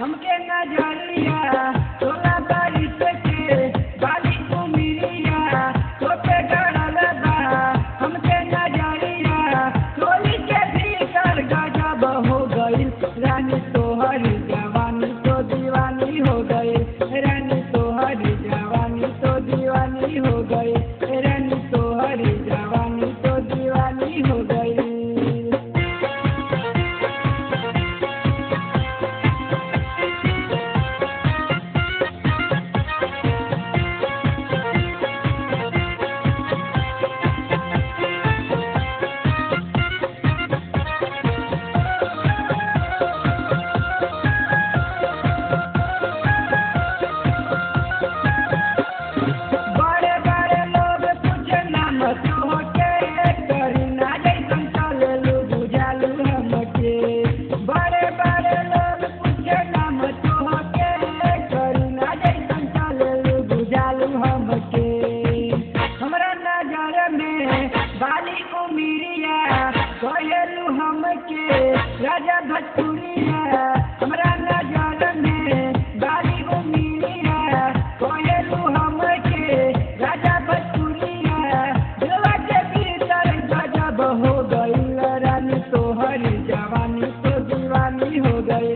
हमके नजरिया तोला बारिश के बाली उमिरिया तो पे गड़ल बा हमके नजरिया टोली के भीतर गजब हो गई रानी तोहरी जवानी तो दीवानी हो गई रानी तोहरी जवानी तो दीवानी हो गई रानी तोहरी जवानी तो दीवानी हो गई। हमरा नजर में बाली उमिरिया कहलू हमके राजा भटूरिया हमरा नजर में बाली उमिरिया कहलू हमके राजा भटूरिया दिलवा के भीतर गजब हो गई रानी तोहरी जवानी तो दीवानी हो गई।